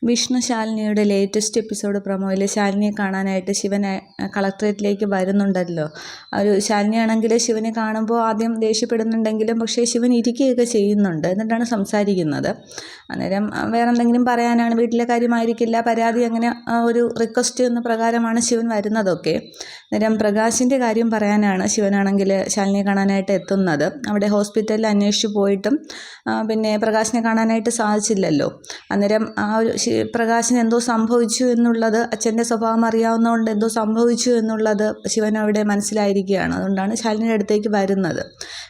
Vishnu ശാലിനിയുടെ latest episode പ്രൊമോയിൽ ശാലിനിയെ കാണാനായിട്ട് ശിവൻ കളക്ടറേറ്റിലേക്ക് വരുന്നുണ്ടല്ലോ. ഒരു ശാലിനിയാണെങ്കിൽ ശിവനെ കാണുമ്പോൾ ആദ്യം ദേഷ്യപ്പെടുന്നുണ്ടെങ്കിലും പക്ഷേ ശിവൻ ഇരിക്കുകയൊക്കെ ചെയ്യുന്നുണ്ട്. എന്നിട്ടാണ് സംസാരിക്കുന്നത്. അന്നേരം വേറെ എന്തെങ്കിലും പറയാനാണ്, വീട്ടിലെ കാര്യമായിരിക്കില്ല, പരാതി, അങ്ങനെ ഒരു റിക്വസ്റ്റ് എന്ന പ്രകാരമാണ് ശിവൻ വരുന്നതൊക്കെ. അന്നേരം പ്രകാശിൻ്റെ കാര്യം പറയാനാണ് ശിവനാണെങ്കിൽ ശാലിനിയെ കാണാനായിട്ട് എത്തുന്നത്. അവിടെ ഹോസ്പിറ്റലിൽ അന്വേഷിച്ച് പോയിട്ടും പിന്നെ പ്രകാശിനെ കാണാനായിട്ട് സാധിച്ചില്ലല്ലോ. അന്നേരം ആ ഒരു പ്രകാശിന് എന്തോ സംഭവിച്ചു എന്നുള്ളത്, അച്ഛൻ്റെ സ്വഭാവം അറിയാവുന്നതുകൊണ്ട് എന്തോ സംഭവിച്ചു എന്നുള്ളത് ശിവൻ അവിടെ മനസ്സിലായിരിക്കുകയാണ്. അതുകൊണ്ടാണ് ശാലിനിയുടെ അടുത്തേക്ക് വരുന്നത്.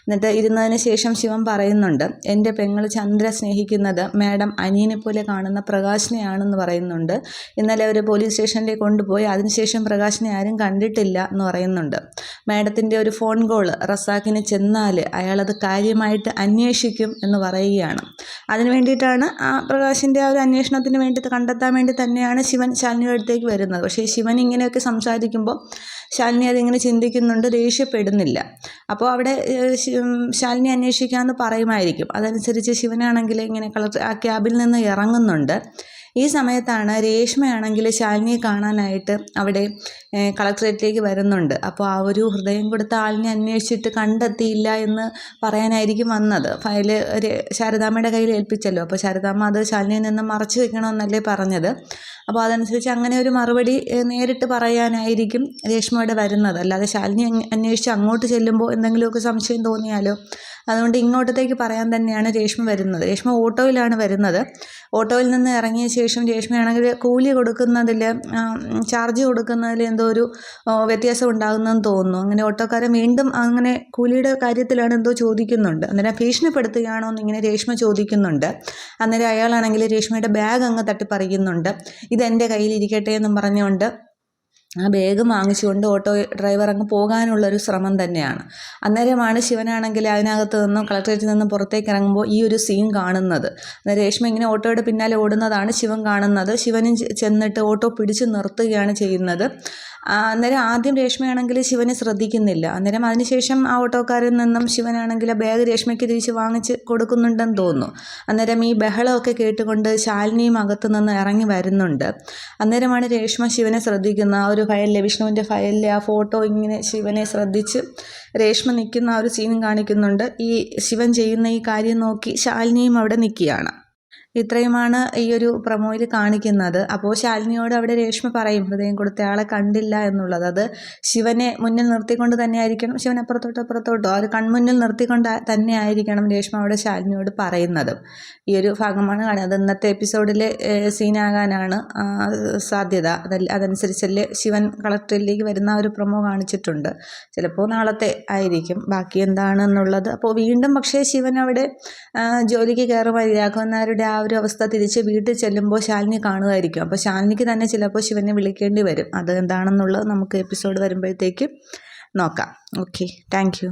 എന്നിട്ട് ഇരുന്നതിന് ശേഷം ശിവൻ പറയുന്നുണ്ട്, എൻ്റെ പെങ്ങൾ ചന്ദ്ര സ്നേഹിക്കുന്നത് മാഡം അനിയനെ പോലെ കാണുന്ന പ്രകാശിനെയാണെന്ന് പറയുന്നുണ്ട്. ഇന്നലെ അവർ പോലീസ് സ്റ്റേഷനിലേക്ക് കൊണ്ടുപോയി, അതിനുശേഷം പ്രകാശിനെ ആരും കണ്ടിട്ടില്ല എന്ന് പറയുന്നുണ്ട്. മാഡത്തിൻ്റെ ഒരു ഫോൺ കോൾ റസാഖിന് ചെന്നാൽ അയാളത് കാര്യമായിട്ട് അന്വേഷിക്കും എന്ന് പറയുകയാണ്. അതിന് വേണ്ടിയിട്ടാണ് ആ പ്രകാശിൻ്റെ ആ ഒരു അന്വേഷണത്തിന് വേണ്ടി കണ്ടെത്താൻ വേണ്ടി തന്നെയാണ് ശിവൻ ശാലിനിയുടെ അടുത്തേക്ക് വരുന്നത്. പക്ഷേ ശിവൻ ഇങ്ങനെയൊക്കെ സംസാരിക്കുമ്പോൾ ശാലിനി അതിങ്ങനെ ചിന്തിക്കുന്നുണ്ട്, ദേഷ്യപ്പെടുന്നില്ല. അപ്പോൾ അവിടെ ശാലിനി അന്വേഷിക്കാമെന്ന് പറയുമായിരിക്കും. അതനുസരിച്ച് ശിവനാണെങ്കിൽ ഇങ്ങനെ ആ ക്യാബിൽ നിന്ന് ഇറങ്ങുന്നുണ്ട്. ഈ സമയത്താണ് രേഷ്മയാണെങ്കിൽ ശാലിനിയെ കാണാനായിട്ട് അവിടെ കളക്ടറേറ്റിലേക്ക് വരുന്നുണ്ട്. അപ്പോൾ ആ ഒരു ഹൃദയം കൊടുത്ത ആളിനെ അന്വേഷിച്ചിട്ട് കണ്ടെത്തിയില്ല എന്ന് പറയാനായിരിക്കും വന്നത്. ഫയല് ശാരദാമ്മയുടെ കയ്യിൽ ഏൽപ്പിച്ചല്ലോ. അപ്പോൾ ശാരദാമ്മ അത് ശാലിനിയിൽ നിന്ന് മറച്ചു വെക്കണമെന്നല്ലേ പറഞ്ഞത്. അപ്പോൾ അതനുസരിച്ച് അങ്ങനെ ഒരു മറുപടി നേരിട്ട് പറയാനായിരിക്കും രേഷ്മയുടെ വരുന്നത്. അല്ലാതെ ശാലിനി അന്വേഷിച്ച് അങ്ങോട്ട് ചെല്ലുമ്പോൾ എന്തെങ്കിലുമൊക്കെ സംശയം തോന്നിയാലോ. അതുകൊണ്ട് ഇങ്ങോട്ടത്തേക്ക് പറയാൻ തന്നെയാണ് രേഷ്മ വരുന്നത്. രേഷ്മ ഓട്ടോയിലാണ് വരുന്നത്. ഓട്ടോയിൽ നിന്ന് ഇറങ്ങിയ ശേഷം രേഷ്മയാണെങ്കിൽ കൂലി കൊടുക്കുന്നതിൽ, ചാർജ് കൊടുക്കുന്നതിൽ എന്തോ ഒരു വ്യത്യാസം ഉണ്ടാകുന്നതെന്ന് തോന്നുന്നു. അങ്ങനെ ഓട്ടോക്കാരൻ വീണ്ടും അങ്ങനെ കൂലിയുടെ കാര്യത്തിലാണ് എന്തോ ചോദിക്കുന്നുണ്ട്. അന്നേരം ഭീഷണിപ്പെടുത്തുകയാണോ എന്ന് ഇങ്ങനെ രേഷ്മ ചോദിക്കുന്നുണ്ട്. അന്നേരം അയാളാണെങ്കിൽ രേഷ്മയുടെ ബാഗ് അങ്ങ് തട്ടിപ്പറിക്കുന്നുണ്ട്. ഇതെൻ്റെ കയ്യിലിരിക്കട്ടെ എന്നും പറഞ്ഞുകൊണ്ട് ആ ബാഗ് വാങ്ങിച്ചുകൊണ്ട് ഓട്ടോ ഡ്രൈവർ അങ്ങ് പോകാനുള്ളൊരു ശ്രമം തന്നെയാണ്. അന്നേരമാണ് ശിവനാണെങ്കിൽ അതിനകത്ത് നിന്നും കളക്ടറേറ്റിൽ നിന്നും പുറത്തേക്ക് ഇറങ്ങുമ്പോൾ ഈ ഒരു സീൻ കാണുന്നത്. അന്നേരം രേഷ്മ ഇങ്ങനെ ഓട്ടോയുടെ പിന്നാലെ ഓടുന്നതാണ് ശിവൻ കാണുന്നത്. ശിവനും ചെന്നിട്ട് ഓട്ടോ പിടിച്ച് നിർത്തുകയാണ് ചെയ്യുന്നത്. അന്നേരം ആദ്യം രേഷ്മയാണെങ്കിൽ ശിവനെ ശ്രദ്ധിക്കുന്നില്ല. അന്നേരം അതിനുശേഷം ആ ഓട്ടോക്കാരിൽ നിന്നും ശിവനാണെങ്കിൽ ബാഗ് രേഷ്മയ്ക്ക് തിരിച്ച് വാങ്ങിച്ച് കൊടുക്കുന്നുണ്ടെന്ന് തോന്നുന്നു. അന്നേരം ഈ ബഹളമൊക്കെ കേട്ടുകൊണ്ട് ശാലിനിയും അകത്തു നിന്ന് ഇറങ്ങി വരുന്നുണ്ട്. അന്നേരമാണ് രേഷ്മ ശിവനെ ശ്രദ്ധിക്കുന്ന ആ ഒരു ഫയലിലെ, വിഷ്ണുവിൻ്റെ ഫയലിലെ ആ ഫോട്ടോ ഇങ്ങനെ ശിവനെ ശ്രദ്ധിച്ച് രേഷ്മ നിൽക്കുന്ന ആ ഒരു സീനും കാണിക്കുന്നുണ്ട്. ഈ ശിവൻ ചെയ്യുന്ന ഈ കാര്യം നോക്കി ശാലിനിയും അവിടെ നിൽക്കുകയാണ്. ഇത്രയുമാണ് ഈ ഒരു പ്രൊമോയിൽ കാണിക്കുന്നത്. അപ്പോൾ ശാലിനിയോട് അവിടെ രേഷ്മ പറയും ഹൃദയം കൊടുത്ത ആളെ കണ്ടില്ല എന്നുള്ളത്. അത് ശിവനെ മുന്നിൽ നിർത്തിക്കൊണ്ട് തന്നെ ആയിരിക്കണം, ശിവൻ അപ്പുറത്തോട്ടോ ആ ഒരു കൺമുന്നിൽ നിർത്തിക്കൊണ്ട് തന്നെ ആയിരിക്കണം രേഷ്മ അവിടെ ശാലിനിയോട് പറയുന്നത്. ഈ ഒരു ഭാഗമാണ് കാണുന്നത്. ഇന്നത്തെ എപ്പിസോഡിലെ സീനാകാനാണ് സാധ്യത. അതനുസരിച്ചല്ലേ ശിവൻ കളക്ടറിലേക്ക് വരുന്ന ഒരു പ്രൊമോ കാണിച്ചിട്ടുണ്ട്. ചിലപ്പോൾ നാളത്തെ ആയിരിക്കും ബാക്കി എന്താണെന്നുള്ളത്. അപ്പോൾ വീണ്ടും പക്ഷേ ശിവൻ അവിടെ ജോലിക്ക് കയറുമായി രാഘവന്നാരുടെ ആ ഒരു അവസ്ഥ തിരിച്ച് വീട്ടിൽ ചെല്ലുമ്പോൾ ശാലിനി കാണുമായിരിക്കും. അപ്പോൾ ശാലിനിക്ക് തന്നെ ചിലപ്പോൾ ശിവനെ വിളിക്കേണ്ടി വരും. അത് എന്താണെന്നുള്ളത് നമുക്ക് എപ്പിസോഡ് വരുമ്പോഴത്തേക്ക് നോക്കാം. Okay, thank you.